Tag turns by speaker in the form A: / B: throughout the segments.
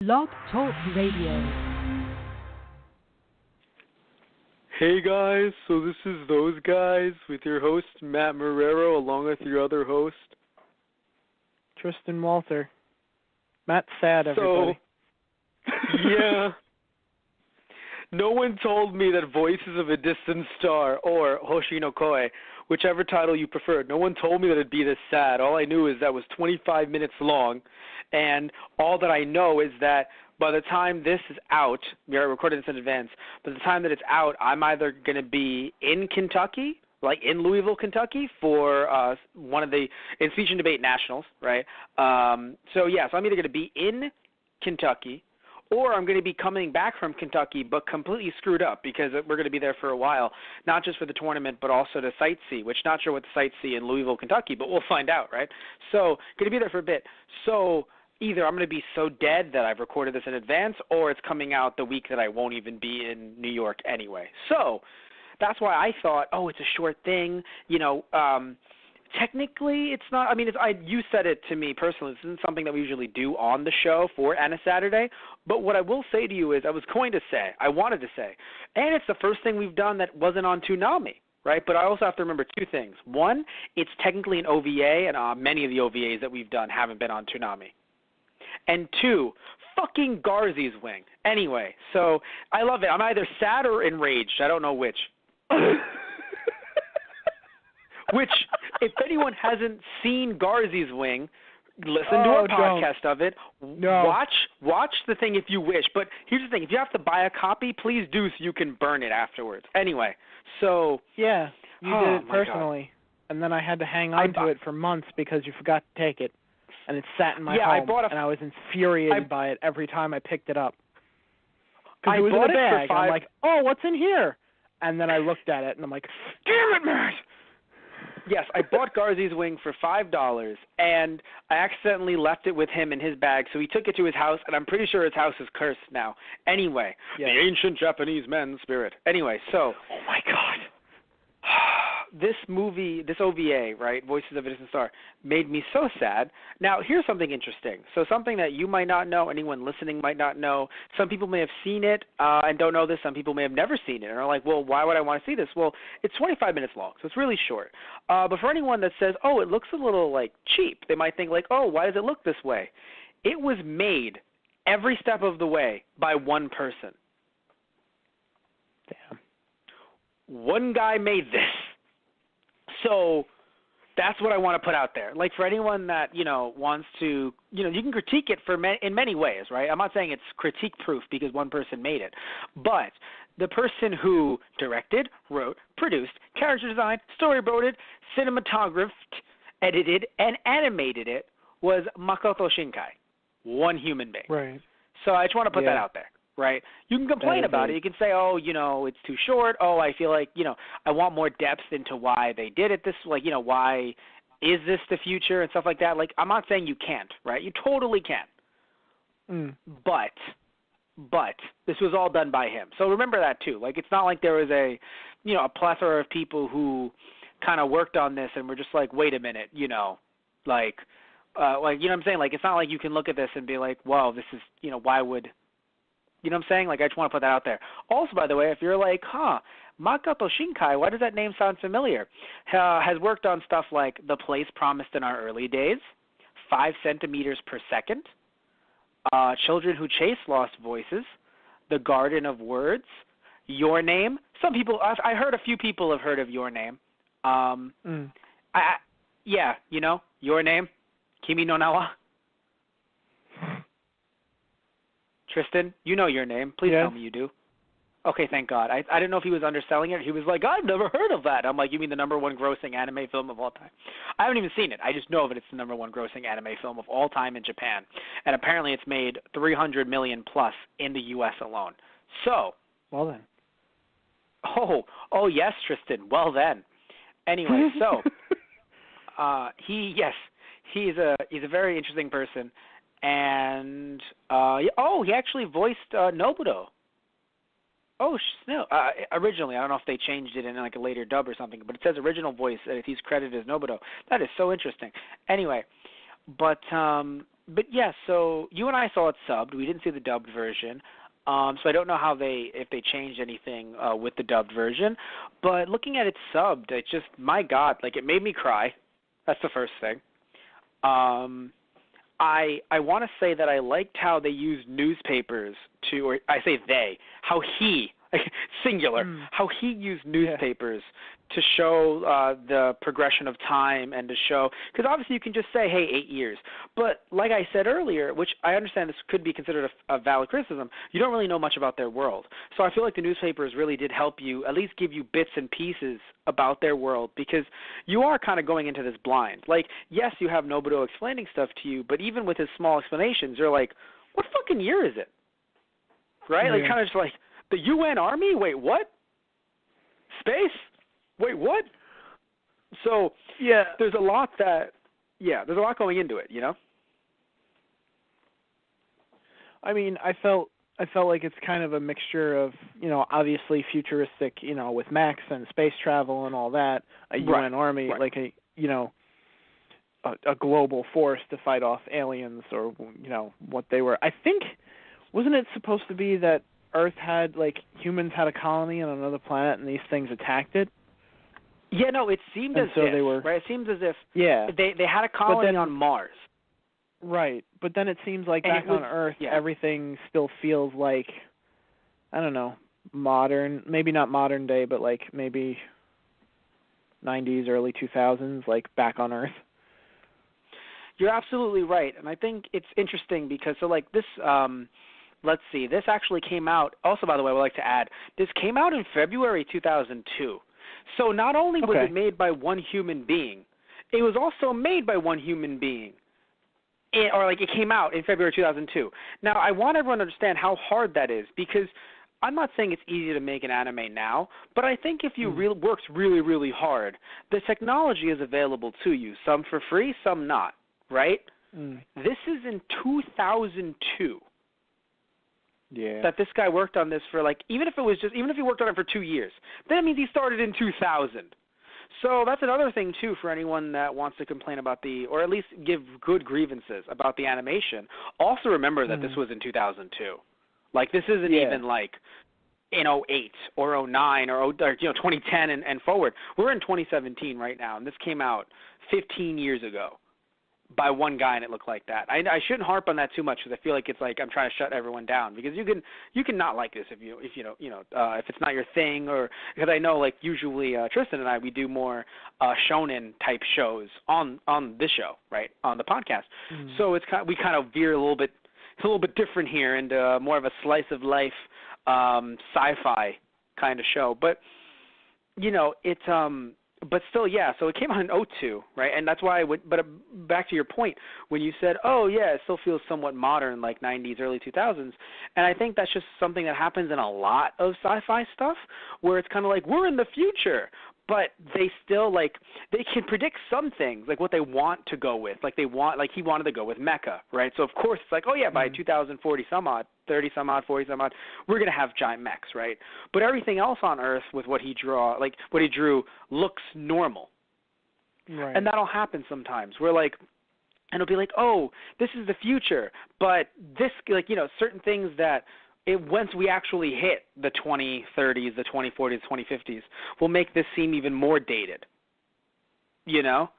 A: Blog Talk Radio.
B: Hey guys, so this is Those Guys with your host Matt Marrero along with your other host
C: Tristan Walter. Matt's sad, everybody.
B: Yeah. No one told me that Voices of a Distant Star or Hoshi no Koe, whichever title you prefer, no one told me that it'd be this sad. All I knew is that it was 25 minutes long, and all that I know is that by the time this is out, we are recording this in advance, by the time that it's out, I'm either going to be in Kentucky, like in Louisville, Kentucky, for one of the in Speech and Debate Nationals, right? So I'm either going to be in Kentucky, or I'm going to be coming back from Kentucky but completely screwed up because we're going to be there for a while, not just for the tournament but also to sightsee, which not sure what to sightsee in Louisville, Kentucky, but we'll find out, right? So going to be there for a bit. So either I'm going to be so dead that I've recorded this in advance, or it's coming out the week that I won't even be in New York anyway. So that's why I thought, it's a short thing, technically, it's not. I mean, you said it to me personally. This isn't something that we usually do on the show for Anna Saturday. But what I will say to you is, I wanted to say, and it's the first thing we've done that wasn't on Toonami, right? But I also have to remember two things. One, it's technically an OVA, and many of the OVAs that we've done haven't been on Toonami. And two, fucking Garzy's Wing. Anyway, so I love it. I'm either sad or enraged. I don't know which. Which, if anyone hasn't seen Garzy's Wing, listen to our podcast of it.
C: No.
B: Watch the thing if you wish. But here's the thing. If you have to buy a copy, please do so you can burn it afterwards. Anyway, so...
C: Yeah, you did it personally. And then I had to hang on to it for months because you forgot to take it. And it sat in my home, and I was infuriated by it every time I picked it up. Because it was in a bag. I'm like, what's in here? And then I looked at it, and I'm like, damn it, Matt!
B: Yes, I bought Garzy's Wing for $5, and I accidentally left it with him in his bag, so he took it to his house, and I'm pretty sure his house is cursed now. Anyway, The ancient Japanese man's spirit. Anyway, so...
C: Oh, my God.
B: This movie, this OVA, right, Voices of a Distant Star, made me so sad. Now, here's something interesting. So something that you might not know, anyone listening might not know. Some people may have seen it and don't know this. Some people may have never seen it and are like, well, why would I want to see this? Well, it's 25 minutes long, so it's really short. But for anyone that says, it looks a little, cheap, they might think, why does it look this way? It was made every step of the way by one person.
C: Damn.
B: One guy made this. So that's what I want to put out there. For anyone that, wants to, you can critique it in many ways, right? I'm not saying it's critique-proof because one person made it. But the person who directed, wrote, produced, character designed, storyboarded, cinematographed, edited, and animated it was Makoto Shinkai, one human being.
C: Right.
B: So I just want to put that out there. Right? You can complain about it. You can say, it's too short. I feel like, I want more depth into why they did it this way. Why is this the future and stuff like that. I'm not saying you can't, right? You totally can. But this was all done by him. So remember that too. It's not like there was a plethora of people who kind of worked on this and were just like, wait a minute, you know what I'm saying? It's not like you can look at this and be like, wow, this is, why would... You know what I'm saying? I just want to put that out there. Also, by the way, if you're like, Makoto Shinkai, why does that name sound familiar? Has worked on stuff like The Place Promised in Our Early Days, 5 centimeters per second, Children Who Chase Lost Voices, The Garden of Words, Your Name. Some people, I heard a few people have heard of Your Name. Your Name, Kimi no Nawa. Tristan, you know Your Name. Please tell me you do. Okay, thank God. I didn't know if he was underselling it. He was like, I've never heard of that. I'm like, you mean the number one grossing anime film of all time? I haven't even seen it. I just know that it's the number one grossing anime film of all time in Japan. And apparently it's made $300 million plus in the U.S. alone. So.
C: Well then.
B: Oh yes, Tristan. Well then. Anyway, so he's a very interesting person. And, he actually voiced Nobuto. Originally. I don't know if they changed it in a later dub or something, but it says original voice, he's credited as Nobuto. That is so interesting. Anyway, but
D: but yeah, so you and I saw it subbed. We didn't see the dubbed version. So I don't know if they changed anything with the dubbed version. But looking at it subbed, it just, my God, like, it made me cry. That's the first thing. I want to say that I liked how they used newspapers to, or I say they, how he, singular, how he used newspapers to show the progression of time and to show, because obviously you can just say, hey, 8 years. But like I said earlier, which I understand this could be considered a valid criticism, you don't really know much about their world. So I feel like the newspapers really did help you, at least give you bits and pieces about their world, because you are kind of going into this blind. Like, yes, you have Nobuto explaining stuff to you, but even with his small explanations, you're like, what fucking year is it? Right? Like, kind of just like, the UN Army? Wait, what? Space? Wait, what? So, there's a lot going into it, you know?
C: I mean, I felt like it's kind of a mixture of, you know, obviously futuristic, you know, with mechs and space travel and all that, a UN Army, like a, you know, a global force to fight off aliens or, you know, what they were. I think, wasn't it supposed to be that Earth had, like, humans had a colony on another planet and these things attacked it?
D: Yeah, no, it seemed as if, right? It seems as if they had a colony on Mars.
C: Right, but then it seems like back on Earth, everything still feels like, I don't know, modern, maybe not modern day, but like maybe 90s, early 2000s, like back on Earth.
D: You're absolutely right, and I think it's interesting because, so like this, let's see, this actually came out, also by the way, I would like to add, this came out in February 2002. So not only was it made by one human being, it was also made by one human being. It came out in February 2002. Now, I want everyone to understand how hard that is, because I'm not saying it's easy to make an anime now, but I think if you worked really, really hard, the technology is available to you, some for free, some not, right? This is in 2002.
C: Yeah.
D: That this guy worked on this for, like, even if he worked on it for 2 years, then it means he started in 2000. So that's another thing, too, for anyone that wants to complain about or at least give good grievances about the animation. Also remember that this was in 2002. Like, this isn't even, like, in 08 or 09 or 2010 and forward. We're in 2017 right now, and this came out 15 years ago by one guy, and it looked like that. I shouldn't harp on that too much because I feel like it's like I'm trying to shut everyone down, because you can not like this if it's not your thing, or because I know, like, usually Tristan and I, we do more shonen type shows on this show, right, on the podcast. So we kind of veer a little bit different here into more of a slice of life sci-fi kind of show, but you know it's But still, so it came out in 2002, right? And that's why but back to your point, when you said, oh, yeah, it still feels somewhat modern, like 90s, early 2000s. And I think that's just something that happens in a lot of sci-fi stuff, where it's kind of like, we're in the future. But they still, like, they can predict some things, like what they want to go with. Like he wanted to go with mecha, right? So, of course, it's like, oh, yeah, by 2040 some odd, 30 some odd, 40 some odd, we're going to have giant mechs, right? But everything else on Earth with what he drew looks normal.
C: Right.
D: And that'll happen sometimes. We're like, and it'll be like, oh, this is the future. But this, like, you know, certain things that, once we actually hit the 2030s, the 2040s, 2050s, will make this seem even more dated. You know?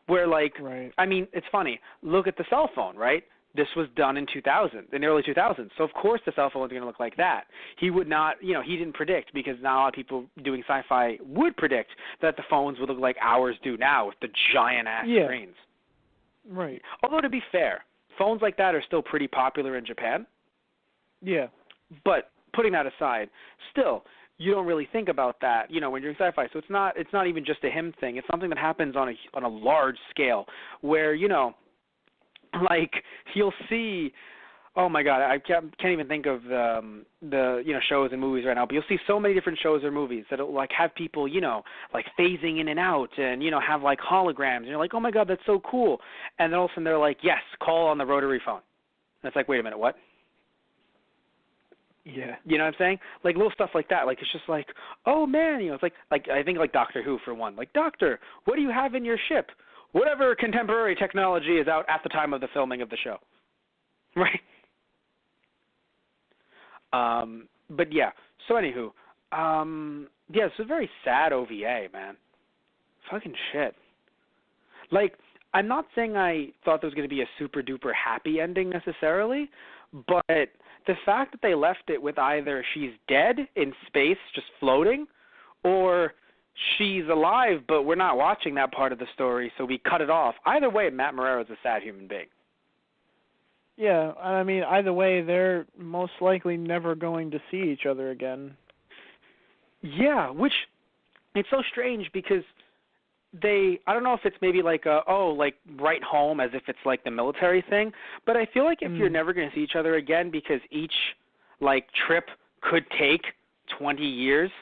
D: Where, like, I mean, it's funny. Look at the cell phone, right? This was done in the early 2000s. So, of course, the cell phone is going to look like that. He would not, you know, he didn't predict, because now a lot of people doing sci-fi would predict that the phones would look like ours do now with the giant-ass screens.
C: Right.
D: Although, to be fair, phones like that are still pretty popular in Japan.
C: Yeah.
D: But putting that aside, still, you don't really think about that, you know, when you're doing sci-fi. So it's not even just a him thing. It's something that happens on a large scale, where, you know, like, you'll see, oh my God, I can't even think of the you know, shows and movies right now, but you'll see so many different shows or movies that like have people, you know, like phasing in and out, and, you know, have like holograms, and you're like, oh my God, that's so cool. And then all of a sudden they're like, yes, call on the rotary phone. And it's like, wait a minute, what?
C: Yeah.
D: You know what I'm saying? Like, little stuff like that. Like, it's just like, oh, man, you know, it's like I think like Doctor Who, for one. Like, Doctor, what do you have in your ship? whatever contemporary technology is out at the time of the filming of the show. Right? But yeah, so anywho, yeah, it's a very sad OVA, man. Fucking shit. Like, I'm not saying I thought there was going to be a super duper happy ending necessarily, but the fact that they left it with either she's dead in space just floating, or she's alive but we're not watching that part of the story so we cut it off. Either way, Matt Marrero's a sad human being.
C: Yeah, I mean, either way, they're most likely never going to see each other again.
D: Yeah, which, it's so strange because I don't know if it's maybe like write home as if it's like the military thing, but I feel like if you're never going to see each other again because each, like, trip could take 20 years,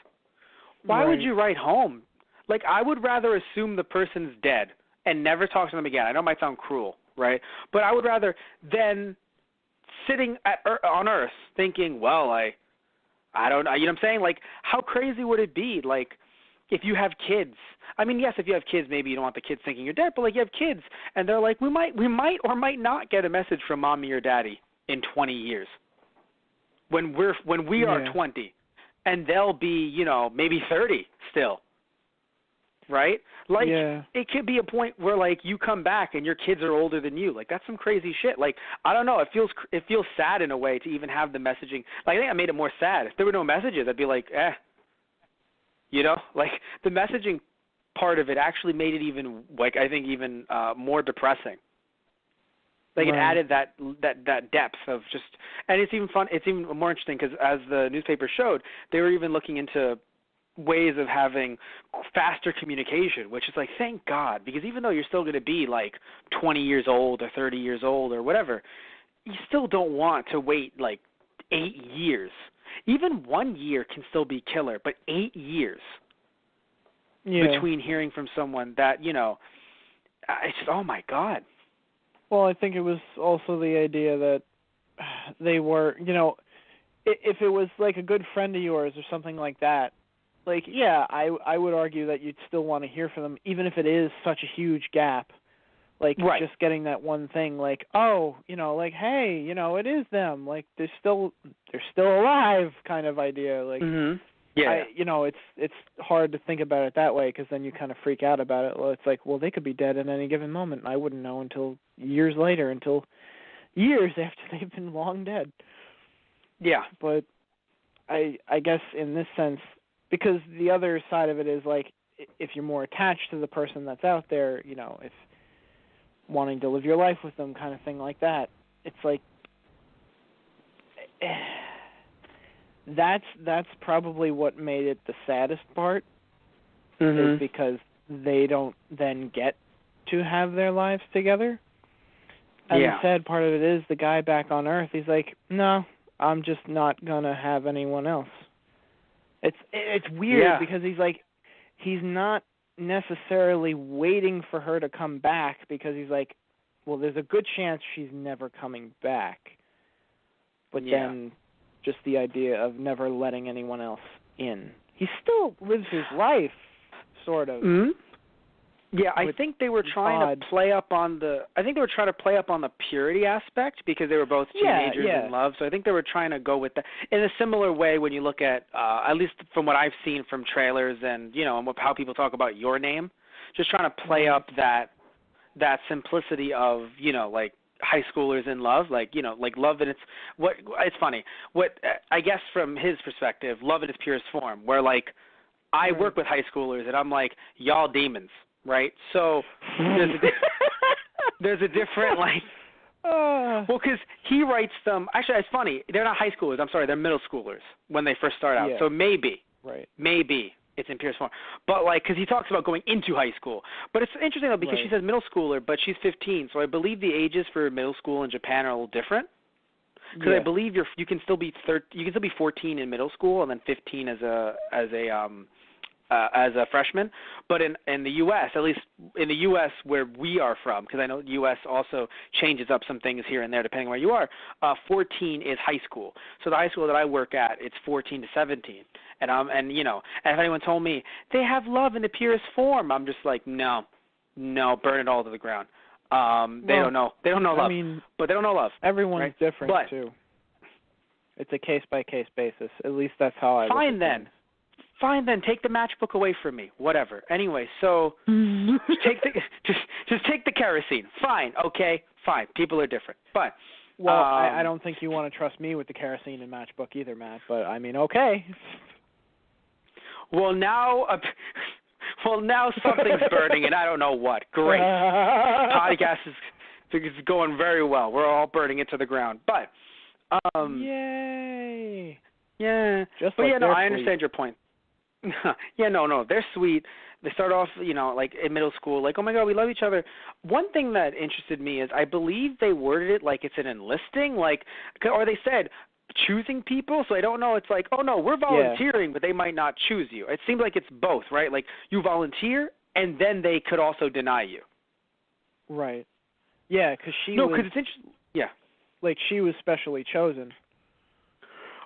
D: why would you write home? Like, I would rather assume the person's dead and never talk to them again. I know it might sound cruel, right? But I would rather than sitting on Earth thinking, well, I don't know, you know what I'm saying? Like, how crazy would it be? Like, if you have kids, I mean, yes, if you have kids, maybe you don't want the kids thinking you're dead, but like you have kids and they're like, we might or might not get a message from mommy or daddy in 20 years when we are 20, and they'll be, you know, maybe 30 still. Right? Like, it could be a point where, like, you come back and your kids are older than you. Like, that's some crazy shit. Like, I don't know. It feels sad in a way to even have the messaging. Like, I think I made it more sad. If there were no messages, I'd be like, You know? Like, the messaging part of it actually made it even, like, I think even more depressing. Like, it added that depth of just, and it's even fun. It's even more interesting because as the newspaper showed, they were even looking into ways of having faster communication, which is like, thank God, because even though you're still going to be like 20 years old or 30 years old or whatever, you still don't want to wait like 8 years. Even 1 year can still be killer, but 8 years between hearing from someone that, you know, it's just, oh my God.
C: Well, I think it was also the idea that they were, you know, if it was like a good friend of yours or something like that, like, yeah, I would argue that you'd still want to hear from them, even if it is such a huge gap. Like, just getting that one thing, like, oh, you know, like, hey, you know, it is them. Like, they're still alive kind of idea. Like, you know, it's hard to think about it that way because then you kind of freak out about it. Well, it's like, well, they could be dead at any given moment. And I wouldn't know until years later, until years after they've been long dead.
D: Yeah.
C: But I guess in this sense, because the other side of it is, like, if you're more attached to the person that's out there, you know, if wanting to live your life with them kind of thing like that, it's like that's probably what made it the saddest part, is because they don't then get to have their lives together. And the sad part of it is the guy back on Earth, he's like, no, I'm just not going to have anyone else. It's weird because he's like, he's not necessarily waiting for her to come back because he's like, well, there's a good chance she's never coming back. But then just the idea of never letting anyone else in. He still lives his life, sort of.
D: Mm-hmm. Yeah, I think they were trying to play up on the purity aspect because they were both teenagers in love. So I think they were trying to go with that in a similar way when you look at least from what I've seen from trailers and, you know, and how people talk about Your Name, just trying to play up that simplicity of, you know, like high schoolers in love, like, you know, like love in it's funny. What I guess from his perspective, love in its purest form, where like I work with high schoolers and I'm like, y'all demons. Right, so there's a different like. Well, because he writes them. Actually, it's funny. They're not high schoolers. I'm sorry, they're middle schoolers when they first start out. So maybe it's in purest form. But like, because he talks about going into high school. But it's interesting though because she says middle schooler, but she's 15. So I believe the ages for middle school in Japan are a little different. Because I believe you can still be 14 in middle school and then 15 as a freshman, but in the U.S., at least in the U.S. where we are from, because I know the U.S. also changes up some things here and there depending on where you are, 14 is high school. So the high school that I work at, it's 14 to 17. And you know, and if anyone told me they have love in the purest form, I'm just like, no, No, burn it all to the ground. They don't know. They don't know love. But they don't know love.
C: Everyone's
D: right?
C: different too. It's a case-by-case basis. At least that's how I.
D: Fine then. Fine then. Take the matchbook away from me. Whatever. Anyway, so just take the kerosene. Fine. Okay. Fine. People are different. But
C: I don't think you want to trust me with the kerosene and matchbook either, Matt. But I mean, okay.
D: Well, now something's burning, and I don't know what. Great. Podcast is going very well. We're all burning it to the ground. But
C: yay!
D: Yeah.
C: Just
D: but
C: like
D: I understand your point. Yeah, no, they're sweet. They start off, like in middle school, like, oh my God, we love each other. One thing that interested me is I believe they worded it like it's an enlisting, or they said choosing people. So I don't know. It's like, oh no, we're volunteering, but they might not choose you. It seems like it's both, right? Like you volunteer, and then they could also deny you.
C: Right. Yeah, because
D: because it's interesting. Yeah.
C: Like she was specially chosen.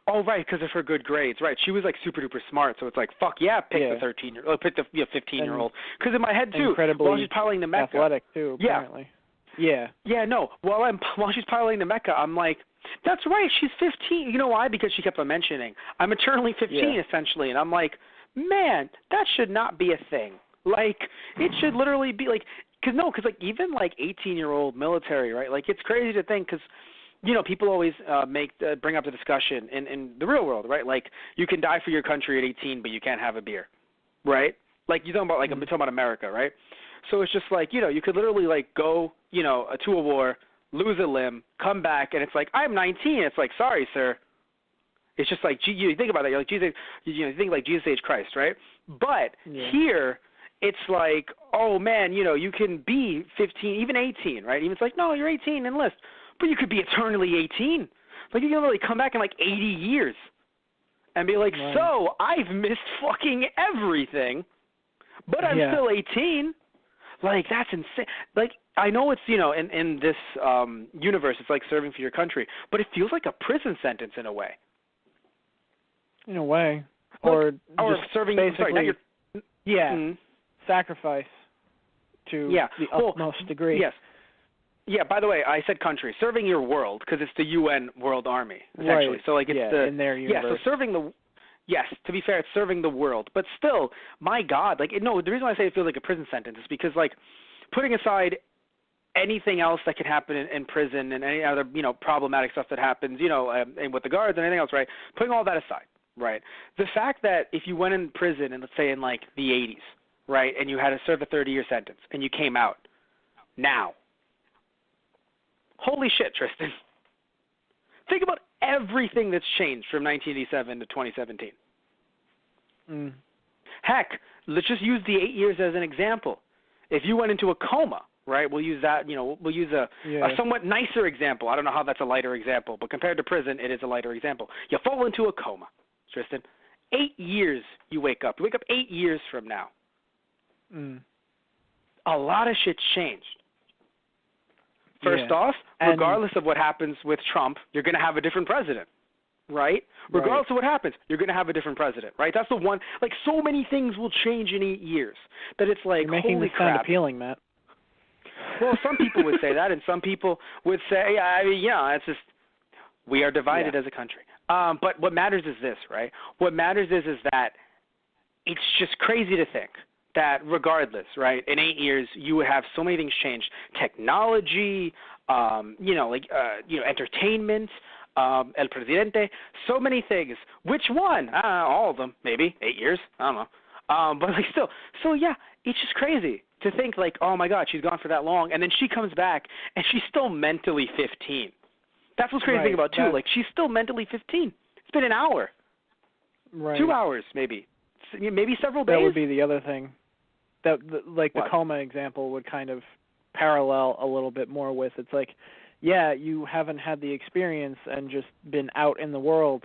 D: Oh, right, because of her good grades. Right, she was like super duper smart, so it's like, fuck yeah, pick the 13-year-old, pick the 15-year-old. Because in my head too, while she's piloting the Mecca,
C: athletic too, apparently. Yeah.
D: Yeah, no. While she's piloting the Mecca, I'm like, that's right, she's 15. You know why? Because she kept on mentioning, I'm eternally 15 essentially, and I'm like, man, that should not be a thing. Like, it should literally be like, because even like 18-year-old military, right? Like, it's crazy to think because. People always bring up the discussion in the real world, right? Like, you can die for your country at 18, but you can't have a beer, right? Like, you're talking about, I'm talking about America, right? So it's just like, you could literally, like, go, to a war, lose a limb, come back, and it's like, I'm 19. It's like, sorry, sir. It's just like, you think about that. You're like, Jesus, you think like Jesus H. Christ, right? But here, it's like, oh, man, you can be 15, even 18, right? Even it's like, no, you're 18, enlist. But you could be eternally 18. Like, you can really come back in, 80 years and be like, so I've missed fucking everything, but I'm still 18. Like, that's insane. Like, I know it's, in this universe, it's like serving for your country, but it feels like a prison sentence in a way.
C: In a way.
D: Or
C: just
D: serving,
C: basically,
D: mm-hmm.
C: Sacrifice to the utmost degree.
D: Yes. Yeah, by the way, I said country. Serving your world, because it's the UN World Army, essentially.
C: Right.
D: So, like, it's
C: in their universe.
D: Yeah, so serving the... Yes, to be fair, it's serving the world. But still, my God, the reason why I say it feels like a prison sentence is because, putting aside anything else that could happen in prison and any other, problematic stuff that happens, and with the guards and anything else, right, putting all that aside, right, the fact that if you went in prison, and let's say in, the 80s, right, and you had to serve a 30-year sentence, and you came out, now, holy shit, Tristan. Think about everything that's changed from 1987 to 2017. Heck, let's just use the 8 years as an example. If you went into a coma, right, we'll use that, we'll use a somewhat nicer example. I don't know how that's a lighter example, but compared to prison, it is a lighter example. You fall into a coma, Tristan. 8 years you wake up. You wake up 8 years from now. A lot of shit's changed. First off, regardless of what happens with Trump, you're going to have a different president, right? Regardless of what happens, you're going to have a different president, right? That's the one. So many things will change in 8 years that it's like,
C: you're making
D: holy
C: this
D: crap.
C: Sound appealing, Matt.
D: Well, some people would say that, and some people would say, it's just we are divided as a country. But what matters is this, right? What matters is that it's just crazy to think that regardless, right, in 8 years, you would have so many things change. Technology, entertainment, El Presidente, so many things. Which one? All of them, maybe. 8 years, I don't know. But still, so yeah, it's just crazy to think oh my God, she's gone for that long, and then she comes back, and she's still mentally 15. That's what's crazy to think about, too. She's still mentally 15. It's been an hour.
C: Right.
D: 2 hours, maybe several days.
C: That would be the other thing. The coma example would kind of parallel a little bit more with. It's like, yeah, you haven't had the experience and just been out in the world.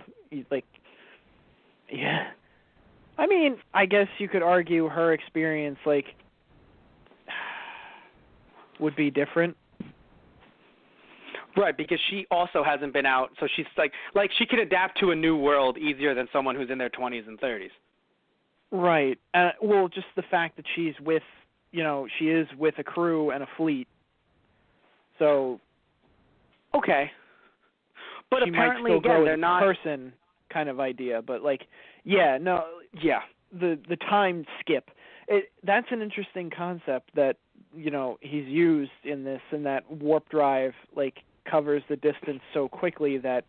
C: Yeah. I mean, I guess you could argue her experience, would be different.
D: Right, because she also hasn't been out, so she's like she can adapt to a new world easier than someone who's in their 20s and 30s.
C: Right. Well, just the fact that she's with she is with a crew and a fleet. So
D: okay. But
C: she
D: apparently
C: might still
D: again
C: go
D: they're
C: with
D: not
C: person kind of idea, but the time skip. That's an interesting concept that he's used in this, and that warp drive covers the distance so quickly that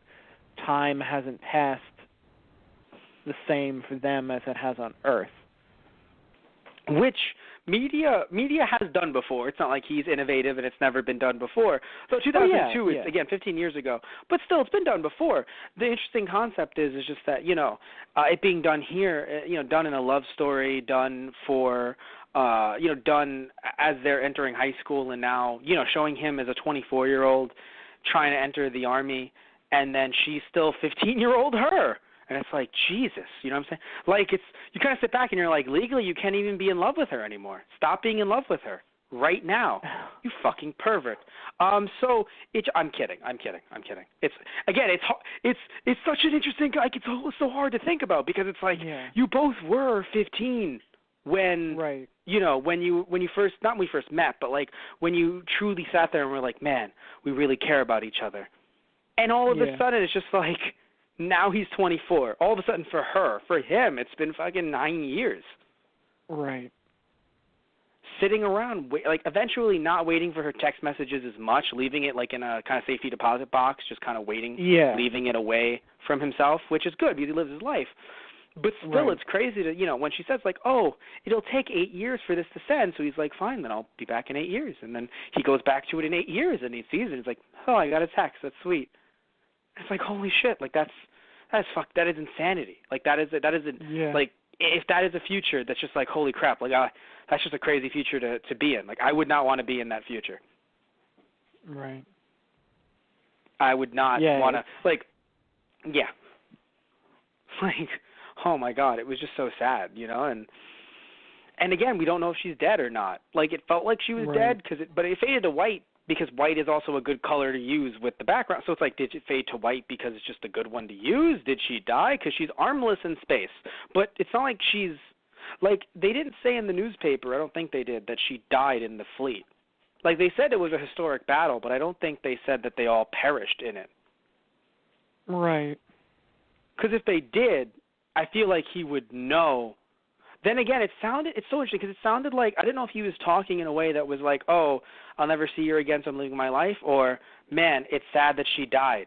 C: time hasn't passed the same for them as it has on Earth.
D: Which media has done before. It's not like he's innovative and it's never been done before. So 2002 is, again, 15 years ago. But still, it's been done before. The interesting concept is just that, it being done here, done in a love story, done for, done as they're entering high school and now, showing him as a 24-year-old trying to enter the Army, and then she's still 15-year-old her. And it's like, Jesus, you know what I'm saying? You kind of sit back and you're like, legally you can't even be in love with her anymore. Stop being in love with her right now. You fucking pervert. I'm kidding. It's such an interesting, it's so hard to think about because it's like, you both were 15 when, when you first, not when we first met, but when you truly sat there and were like, man, we really care about each other. And all of a sudden it's just like, now he's 24. All of a sudden for him, it's been fucking 9 years.
C: Right.
D: Sitting around, eventually not waiting for her text messages as much, leaving it in a kind of safety deposit box, just kind of waiting, leaving it away from himself, which is good because he lives his life. But still, it's crazy to, when she says it'll take 8 years for this to send, so he's like, fine, then I'll be back in 8 years. And then he goes back to it in 8 years, and he sees it, he's like, oh, I got a text, that's sweet. It's like, holy shit, that is insanity. If that is a future, that's just holy crap, that's just a crazy future to be in. I would not want to be in that future.
C: Right.
D: I would not want to, oh my God, it was just so sad, and again, we don't know if she's dead or not. It felt like she was dead, but it faded to white, because white is also a good color to use with the background. So it's did it fade to white because it's just a good one to use? Did she die? Because she's armless in space. But it's not like she's, they didn't say in the newspaper, I don't think they did, that she died in the fleet. They said it was a historic battle, but I don't think they said that they all perished in it.
C: Right.
D: Because if they did, I feel like he would know. Then again, it's so interesting because it sounded like, I didn't know if he was talking in a way that was oh, I'll never see her again, so I'm living my life, or, man, it's sad that she died.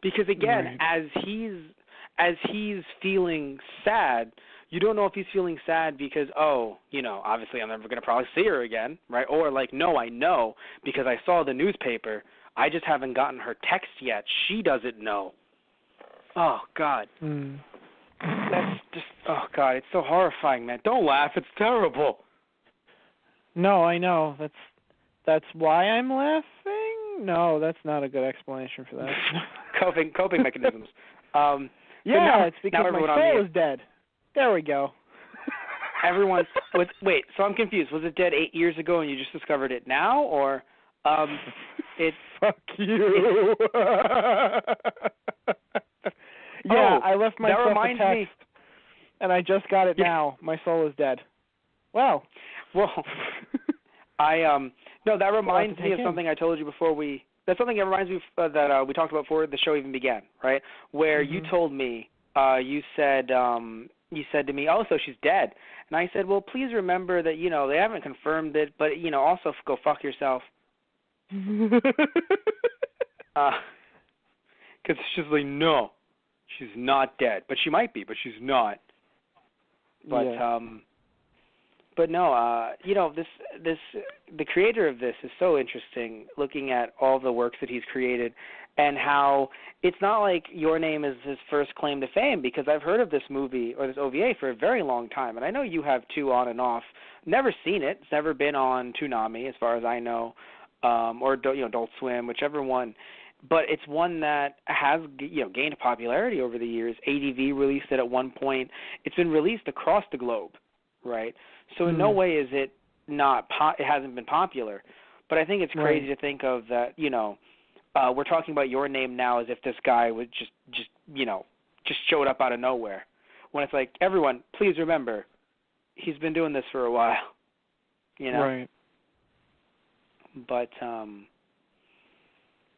D: Because again, as he's feeling sad, you don't know if he's feeling sad because, obviously I'm never going to probably see her again, right? Or no, I know because I saw the newspaper. I just haven't gotten her text yet. She doesn't know. Oh, God. That's just, oh, God, it's so horrifying, man. Don't laugh. It's terrible.
C: No, I know. That's why I'm laughing? No, that's not a good explanation for that.
D: Coping mechanisms.
C: It's because my soul is dead. There we go.
D: Wait, so I'm confused. Was it dead 8 years ago and you just discovered it now, or it?
C: Fuck you. I left myself a text, and I just got it now. My soul is dead. Wow.
D: Well, that reminds me of something I told you before that's something that reminds me that we talked about before the show even began, right? Where you told me, you said to me, oh, so she's dead. And I said, well, please remember that, they haven't confirmed it, but, also go fuck yourself. Because it's just no. She's not dead, but she might be, but she's not. But but no, the creator of this is so interesting. Looking at all the works that he's created, and how it's not like Your Name is his first claim to fame, because I've heard of this movie or this OVA for a very long time, and I know you have too, on and off. Never seen it. It's never been on Toonami, as far as I know, or Adult Swim, whichever one. But it's one that has gained popularity over the years. ADV released it at one point. It's been released across the globe, right? So in no way is it it hasn't been popular. But I think it's crazy to think of that. We're talking about Your Name now as if this guy would just showed up out of nowhere. When it's everyone, please remember, he's been doing this for a while. you know.
C: Right.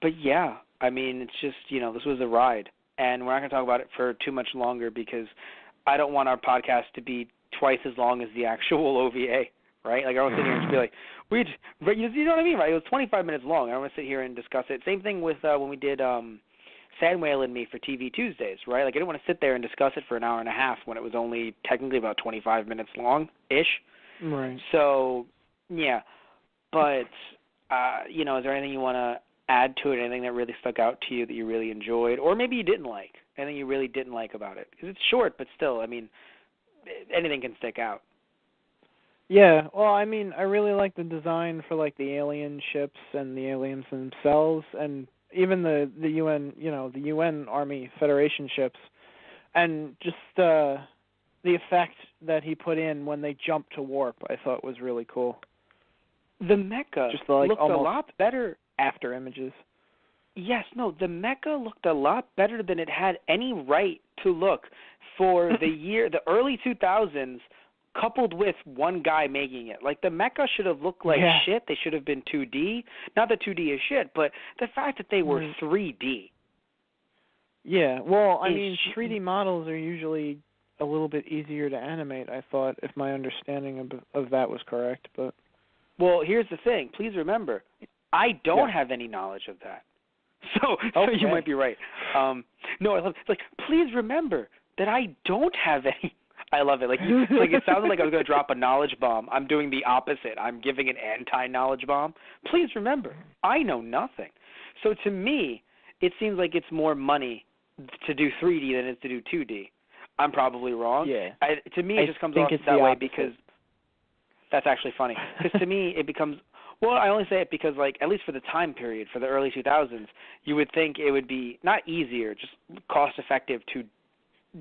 D: But yeah, I mean, it's just, this was a ride, and we're not going to talk about it for too much longer because I don't want our podcast to be twice as long as the actual OVA, right? Like, I don't sit here and just be like, you know what I mean, right? It was 25 minutes long. I don't want to sit here and discuss it. Same thing with when we did Sandwhale and Me for TV Tuesdays, right? Like, I didn't want to sit there and discuss it for an hour and a half when it was only technically about 25 minutes long-ish.
C: Right.
D: So, yeah. But, is there anything you want to add to it, anything that really stuck out to you that you really enjoyed, or maybe you didn't like, anything you really didn't like about it? Because it's short, but still, I mean, anything can stick out.
C: Yeah, well, I mean, I really like the design for, like, the alien ships and the aliens themselves, and even the UN, the UN Army Federation ships, and just the effect that he put in when they jumped to warp, I thought was really cool.
D: The mecha
C: just like
D: looked a lot better.
C: After images.
D: Yes, no, the mecha looked a lot better than it had any right to look for the early 2000s, coupled with one guy making it. Like, the mecha should have looked like shit. They should have been 2D. Not that 2D is shit, but the fact that they were 3D.
C: Yeah, well, I mean, 3D models are usually a little bit easier to animate, I thought, if my understanding of that was correct. But
D: well, here's the thing. Please remember, I don't have any knowledge of that. So you might be right. No, I love it. It's like, please remember that I don't have any. I love it. Like, it sounded like I was going to drop a knowledge bomb. I'm doing the opposite. I'm giving an anti-knowledge bomb. Please remember, I know nothing. So to me, it seems like it's more money to do 3D than it is to do 2D. I'm probably wrong.
C: Yeah.
D: To me, it just comes off that way because that's actually funny. Because to me, it becomes. Well, I only say it because, like, at least for the time period, for the early 2000s, you would think it would be not easier, just cost-effective to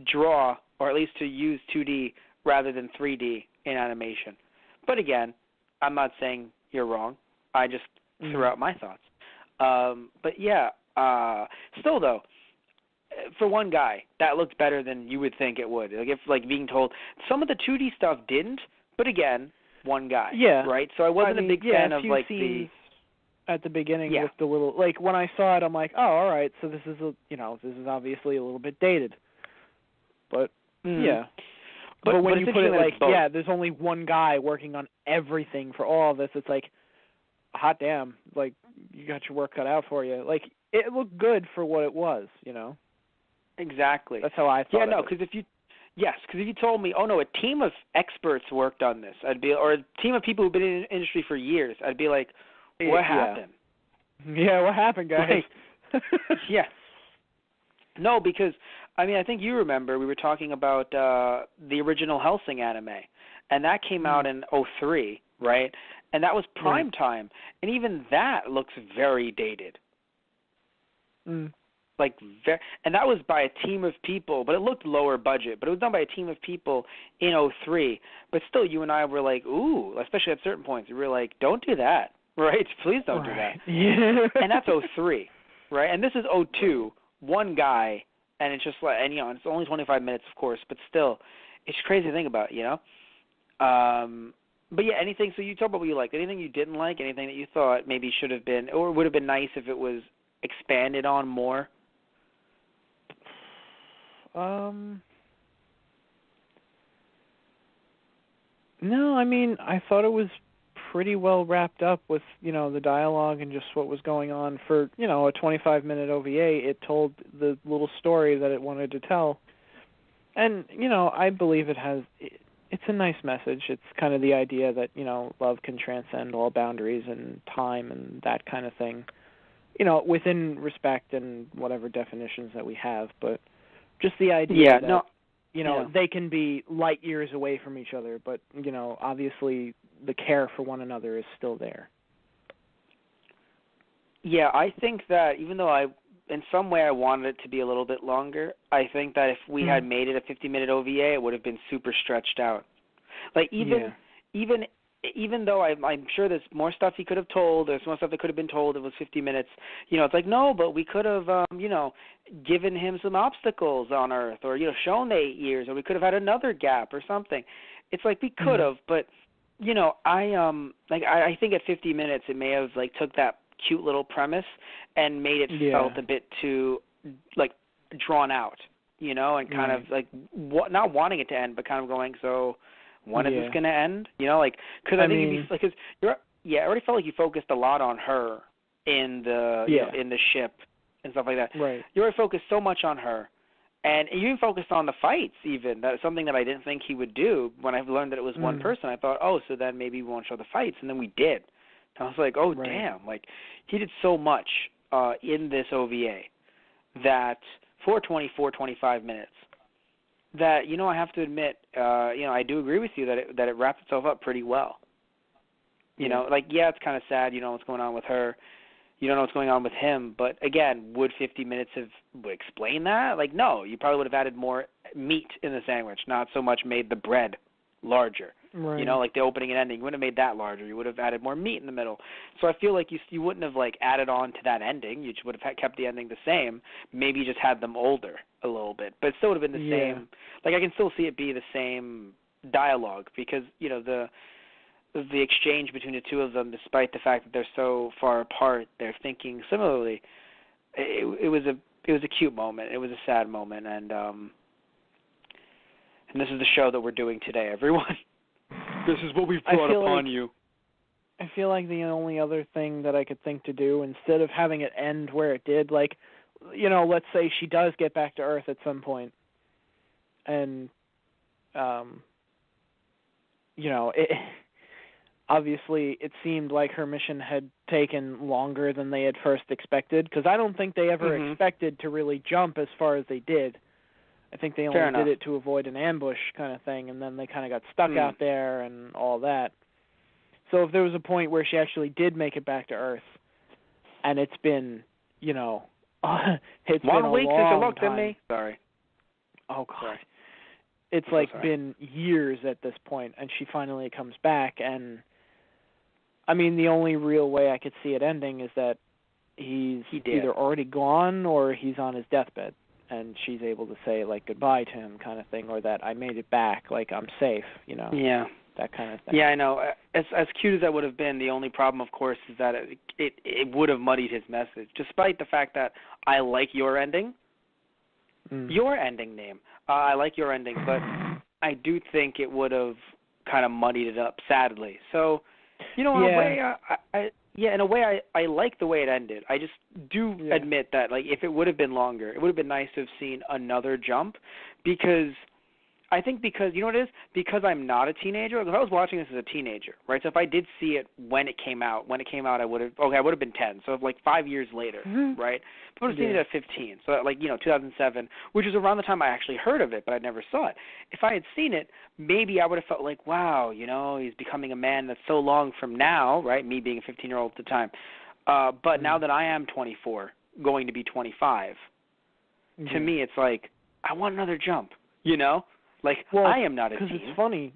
D: draw or at least to use 2D rather than 3D in animation. But again, I'm not saying you're wrong. I just threw out my thoughts. But yeah, still though, for one guy, that looked better than you would think it would. Like, if, like, being told some of the 2D stuff didn't, but again, one guy.
C: Yeah.
D: Right? So I wasn't a big fan of, like,
C: at the beginning with the little, like, when I saw it, I'm like, oh, all right, so this is this is obviously a little bit dated. But yeah. But when you put it like, there's only one guy working on everything for all of this, it's like, hot damn, like, you got your work cut out for you. Like, it looked good for what it was,
D: Exactly.
C: That's how I thought.
D: Yeah, no, because if you told me, oh no, a team of experts worked on this, or a team of people who've been in the industry for years, I'd be like, what happened?
C: Yeah, what happened, guys?
D: Yeah. No, because I mean, I think you remember we were talking about the original Hellsing anime, and that came out in 2003, right? And that was prime time, and even that looks very dated. Like, and that was by a team of people, but it looked lower budget. But it was done by a team of people in 2003. But still, you and I were like, ooh, especially at certain points, we were like, don't do that, right? Please don't do that.
C: Yeah.
D: And that's 2003, right? And this is 2002, one guy, and it's just like, and it's only 25 minutes, of course, but still, it's crazy to think about, But yeah, anything. So you talk about what you liked. Anything you didn't like? Anything that you thought maybe should have been, or would have been nice if it was expanded on more?
C: No, I mean, I thought it was pretty well wrapped up with, the dialogue and just what was going on. For, a 25-minute OVA, it told the little story that it wanted to tell. And, I believe it's a nice message. It's kind of the idea that, love can transcend all boundaries and time and that kind of thing. Within respect and whatever definitions that we have, but just the idea that, they can be light years away from each other, but, obviously the care for one another is still there.
D: Yeah, I think that even though in some way I wanted it to be a little bit longer, I think that if we had made it a 50-minute OVA, it would have been super stretched out. Like, even though I'm sure there's more stuff he could have told, there's more stuff that could have been told, it was 50 minutes, it's like, no, but we could have, given him some obstacles on Earth, or, shown the 8 years, or we could have had another gap or something. It's like we could have, but I think at 50 minutes it may have like took that cute little premise and made it felt a bit too like drawn out, and kind of like not wanting it to end, but kind of going, so when is this going to end? Like, because I think I already felt like you focused a lot on her in the in the ship and stuff like that.
C: Right.
D: You already focused so much on her. And you even focused on the fights even. That's something that I didn't think he would do. When I learned that it was one person, I thought, so then maybe we won't show the fights. And then we did. And I was like, damn. Like, he did so much in this OVA that for 24, 25 minutes that, I have to admit, I do agree with you that it wrapped itself up pretty well. It's kind of sad, what's going on with her. You don't know what's going on with him, but again, would 50 minutes have explained that? Like, no, you probably would have added more meat in the sandwich, not so much made the bread larger.
C: Right.
D: Like the opening and ending, you wouldn't have made that larger. You would have added more meat in the middle. So I feel like you wouldn't have like added on to that ending. You just would have kept the ending the same. Maybe you just had them older a little bit, but it still would have been the same. Like I can still see it be the same dialogue because the exchange between the two of them, despite the fact that they're so far apart, they're thinking similarly. It was a cute moment. It was a sad moment, and this is the show that we're doing today, everyone. This is what we've brought upon you.
C: I feel like the only other thing that I could think to do, instead of having it end where it did, like, let's say she does get back to Earth at some point, and, obviously, it seemed like her mission had taken longer than they had first expected, because I don't think they ever expected to really jump as far as they did. I think they only did it to avoid an ambush kind of thing, and then they kind of got stuck out there and all that. So if there was a point where she actually did make it back to Earth, and it's been, it's
D: 1
C: been
D: week
C: a
D: since you
C: long
D: looked
C: time.
D: at me. Sorry.
C: Oh, God.
D: Sorry.
C: It's been years at this point, and she finally comes back, and I mean, the only real way I could see it ending is that he's either already gone or he's on his deathbed, and she's able to say, like, goodbye to him kind of thing, or that I made it back, like, I'm safe,
D: Yeah.
C: that kind of thing.
D: Yeah, I know. As cute as that would have been, the only problem, of course, is that it would have muddied his message, despite the fact that I like your ending. Your ending name. I like your ending, but I do think it would have kind of muddied it up, sadly. So, in a way, I like the way it ended. I just do admit that, like, if it would have been longer, it would have been nice to have seen another jump, because you know what it is? Because I'm not a teenager. Like, if I was watching this as a teenager, right? So if I did see it when it came out, I would have been 10. So like 5 years later, right? But I would have seen it at 15. So like, 2007, which is around the time I actually heard of it, but I never saw it. If I had seen it, maybe I would have felt like, wow, he's becoming a man that's so long from now, right? Me being a 15-year-old at the time. But now that I am 24, going to be 25, to me it's like, I want another jump, Like, I am not a teen.
C: Because it's funny.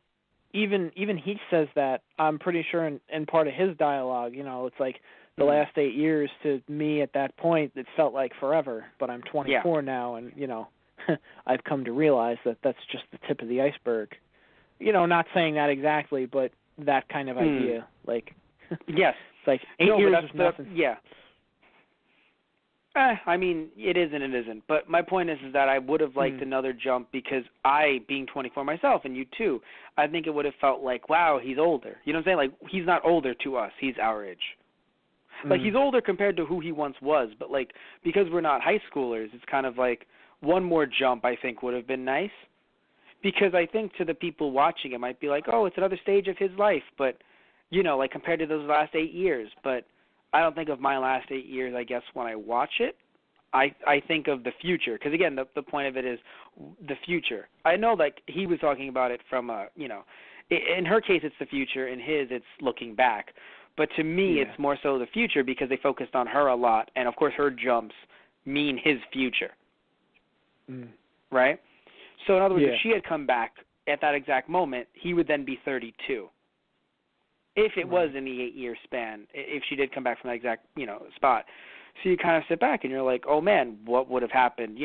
C: Even he says that, I'm pretty sure in part of his dialogue, it's like the last 8 years to me at that point, it felt like forever, but I'm 24 now, and, I've come to realize that that's just the tip of the iceberg. Not saying that exactly, but that kind of idea. Like,
D: yes.
C: It's like 8 years is nothing.
D: Yeah. I mean, it is and it isn't. But my point is that I would have liked another jump, because I, being 24 myself, and you too, I think it would have felt like, wow, he's older. You know what I'm saying? Like, he's not older to us. He's our age. Like, he's older compared to who he once was. But, like, because we're not high schoolers, it's kind of like one more jump, I think, would have been nice. Because I think to the people watching, it might be like, oh, it's another stage of his life. But, like, compared to those last 8 years. But I don't think of my last 8 years, I guess, when I watch it. I think of the future, because, again, the point of it is the future. I know, like, he was talking about it from, in her case it's the future, in his it's looking back. But to me it's more so the future, because they focused on her a lot, and, of course, her jumps mean his future. Right? So, in other words, if she had come back at that exact moment, he would then be 32. If it was in the 8-year span, if she did come back from that exact, spot. So you kind of sit back and you're like, oh man, what would have happened,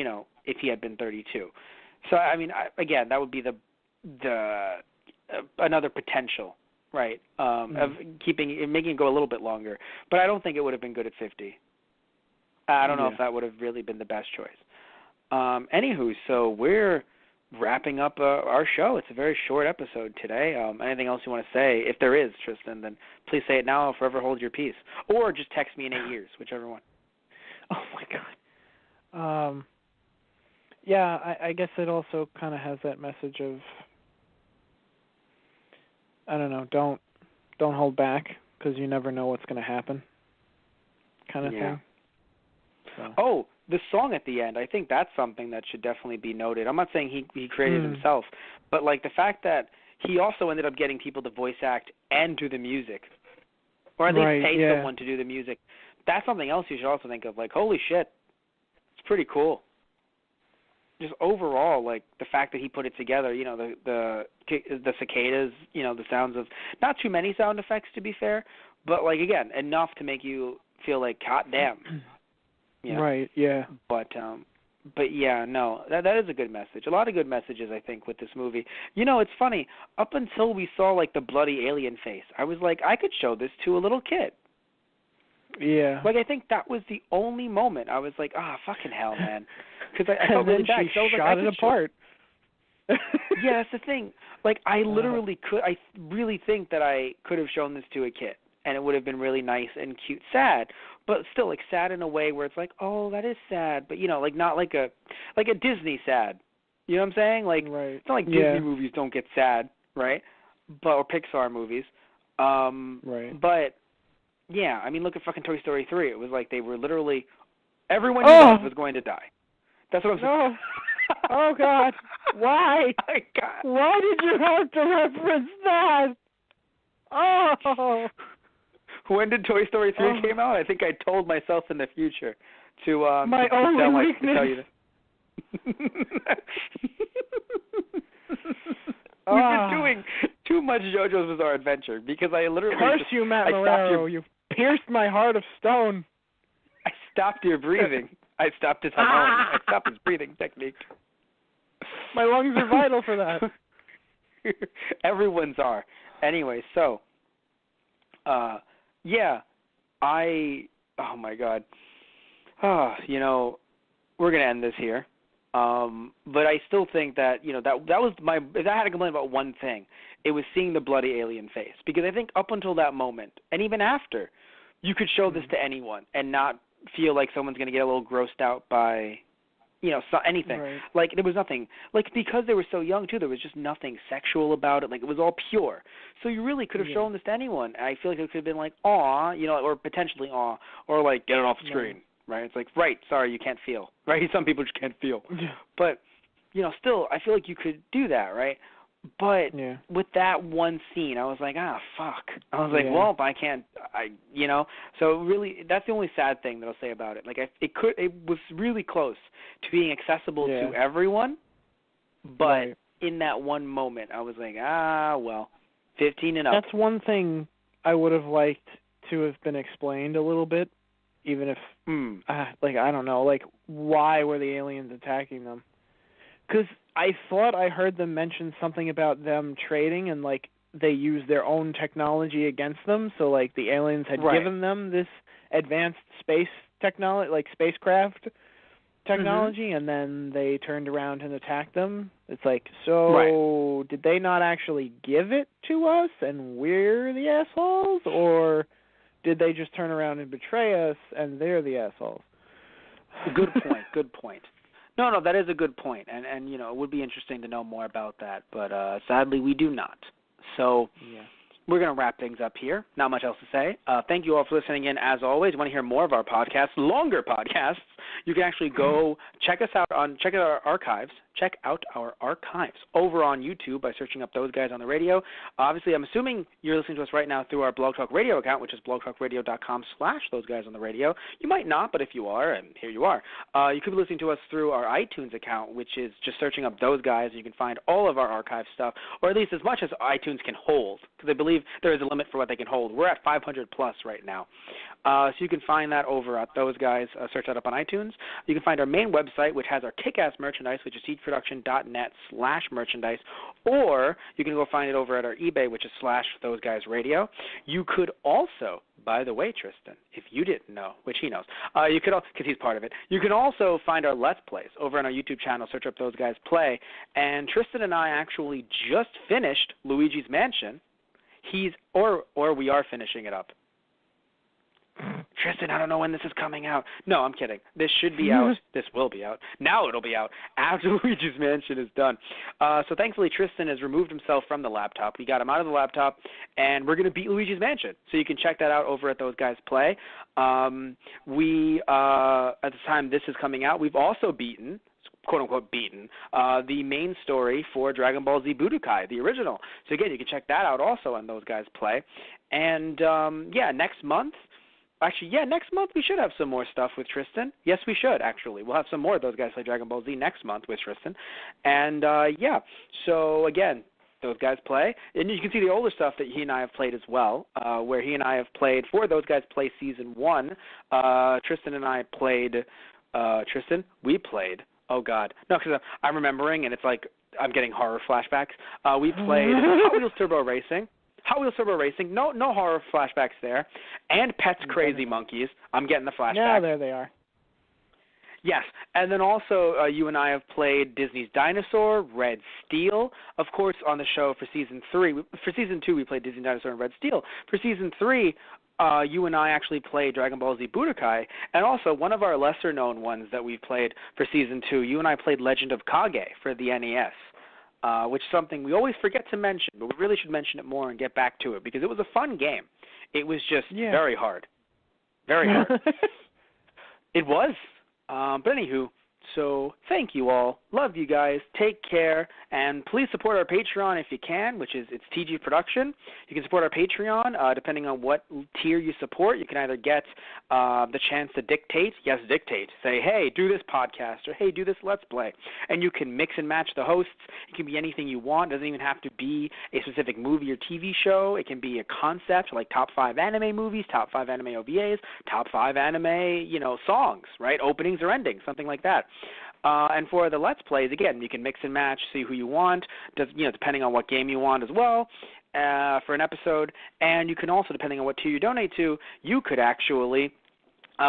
D: if he had been 32? So, I mean, again, that would be the another potential right? Of making it go a little bit longer. But I don't think it would have been good at 50. I don't know if that would have really been the best choice. Anywho, so we're wrapping up our show. It's a very short episode today. Anything else you want to say? If there is, Tristan, then please say it now or forever hold your peace. Or just text me in 8 years, whichever one.
C: Oh, my God. Yeah, I guess it also kind of has that message of, I don't know, don't hold back because you never know what's going to happen kind of thing. So.
D: Oh, the song at the end, I think that's something that should definitely be noted. I'm not saying he created himself, but like the fact that he also ended up getting people to voice act and do the music, or at least pay someone to do the music. That's something else you should also think of. Like, holy shit, it's pretty cool. Just overall, like the fact that he put it together, you know, the cicadas, you know, the sounds of not too many sound effects to be fair, but like again enough to make you feel like, God damn. You know?
C: Right. Yeah.
D: But yeah, no, that is a good message. A lot of good messages, I think, with this movie. You know, it's funny. Up until we saw like the bloody alien face, I was like, I could show this to a little kid.
C: Yeah.
D: Like I think that was the only moment I was like, fucking hell, man, because I felt really bad.
C: She shot it apart.
D: Yeah, that's the thing. Like I literally could. I really think that I could have shown this to a kid. And it would have been really nice and cute, sad, but still like sad in a way where it's like, oh, that is sad, but you know, like not like a Disney sad. You know what I'm saying? Like it's not like Disney movies don't get sad, right? Or Pixar movies.
C: Right.
D: But yeah, I mean, look at fucking Toy Story 3. It was like they were literally everyone you loved was going to die. That's what I'm saying.
C: Oh God! Why?
D: Oh, God.
C: Why did you have to reference that? Oh.
D: When did Toy Story 3 came out? I think I told myself in the future to
C: my only weakness.
D: Tell you that. We've been doing too much JoJo's Bizarre Adventure because I literally
C: curse you, Matt Morero. You pierced my heart of stone.
D: I stopped your breathing. I stopped his I stopped his breathing technique.
C: My lungs are vital for that.
D: Everyone's are. Anyway, so oh my God. You know, we're going to end this here. But I still think that, you know, that was if I had to complain about one thing, it was seeing the bloody alien face. Because I think up until that moment, and even after, you could show this to anyone and not feel like someone's going to get a little grossed out by, you know, anything.
C: Right.
D: Like, there was nothing, like, because they were so young, too, there was just nothing sexual about it. Like, it was all pure. So you really could have shown this to anyone. I feel like it could have been like, aw, you know, or potentially aw, or like, get it off the screen, right? It's like, right, sorry, you can't feel, right? Some people just can't feel.
C: Yeah.
D: But, you know, still, I feel like you could do that, right? But with that one scene, I was like, fuck. I was like, well, I can't, you know. So really, that's the only sad thing that I'll say about it. Like, it was really close to being accessible to everyone, but in that one moment, I was like, well, 15 and up.
C: That's one thing I would have liked to have been explained a little bit, even if, like, I don't know, like, why were the aliens attacking them? Because I thought I heard them mention something about them trading and, like, they used their own technology against them. So, like, the aliens had given them this advanced space technology, like spacecraft technology, and then they turned around and attacked them. It's like, so did they not actually give it to us and we're the assholes? Or did they just turn around and betray us and they're the assholes?
D: Good point, good point. No, that is a good point, and you know, it would be interesting to know more about that, but sadly we do not. So we're going to wrap things up here. Not much else to say. Thank you all for listening in. As always, want to hear more of our podcasts, longer podcasts, you can actually go check out our archives. Check out our archives over on YouTube by searching up Those Guys on the Radio. Obviously, I'm assuming you're listening to us right now through our Blog Talk Radio account, which is blogtalkradio.com/ThoseGuysOnTheRadio. You might not, but if you are, and here you are, you could be listening to us through our iTunes account, which is just searching up Those Guys, and you can find all of our archive stuff, or at least as much as iTunes can hold, because I believe there is a limit for what they can hold. We're at 500 plus right now. So you can find that over at those guys. Search that up on iTunes. You can find our main website, which has our kick-ass merchandise, which is teachproduction.net/merchandise, or you can go find it over at our eBay, which is /ThoseGuysRadio. You could also, by the way, Tristan, if you didn't know, which he knows, you could, because he's part of it, you can also find our Let's Plays over on our YouTube channel. Search up Those Guys Play. And Tristan and I actually just finished Luigi's Mansion. We are finishing it up. Tristan, I don't know when this is coming out. No, I'm kidding. This should be out. This will be out. Now it'll be out after Luigi's Mansion is done. So thankfully, Tristan has removed himself from the laptop. We got him out of the laptop, and we're going to beat Luigi's Mansion. So you can check that out over at Those Guys Play. At the time this is coming out, we've also beaten, quote-unquote beaten, the main story for Dragon Ball Z Budokai, the original. So again, you can check that out also on Those Guys Play. And next month we should have some more stuff with Tristan. Yes, we should, actually. We'll have some more of Those Guys Play Dragon Ball Z next month with Tristan. And, so again, Those Guys Play. And you can see the older stuff that he and I have played as well, where he and I have played for Those Guys Play Season 1. Tristan and I played, we played, oh, God. No, because I'm remembering, and it's like I'm getting horror flashbacks. We played Hot Wheels Turbo Racing. No horror flashbacks there. And Pets Crazy Monkeys. I'm getting the flashbacks.
C: Yeah, there they are.
D: Yes, and then also you and I have played Disney's Dinosaur, Red Steel, of course, on the show for Season 3. For Season 2, we played Disney Dinosaur and Red Steel. For Season 3, you and I actually played Dragon Ball Z Budokai, and also one of our lesser-known ones that we've played for Season 2, you and I played Legend of Kage for the NES. Which is something we always forget to mention, but we really should mention it more and get back to it because it was a fun game. It was just very hard. Very hard. It was. But anywho, so thank you all. Love you guys. Take care. And please support our Patreon if you can, which is it's TG Production. You can support our Patreon depending on what tier you support. You can either get the chance to dictate. Say, hey, do this podcast, or hey, do this Let's Play. And you can mix and match the hosts. It can be anything you want. It doesn't even have to be a specific movie or TV show. It can be a concept like top 5 anime movies, top 5 anime OVAs, top 5 anime, songs, right? Openings or endings, something like that. And for the Let's Plays, again, you can mix and match, see who you want, depending on what game you want as well for an episode. And you can also, depending on what tier you donate to, you could actually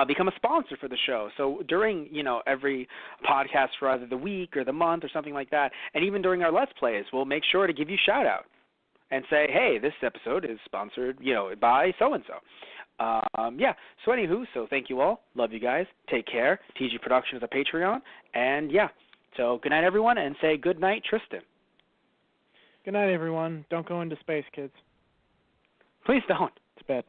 D: become a sponsor for the show. So during, every podcast for either the week or the month or something like that, and even during our Let's Plays, we'll make sure to give you a shout-out and say, hey, this episode is sponsored, by so-and-so. So anywho, so thank you all. Love you guys. Take care. TG Production is a Patreon. And, so good night, everyone, and say good night, Tristan.
C: Good night, everyone. Don't go into space, kids.
D: Please don't.
C: It's bad.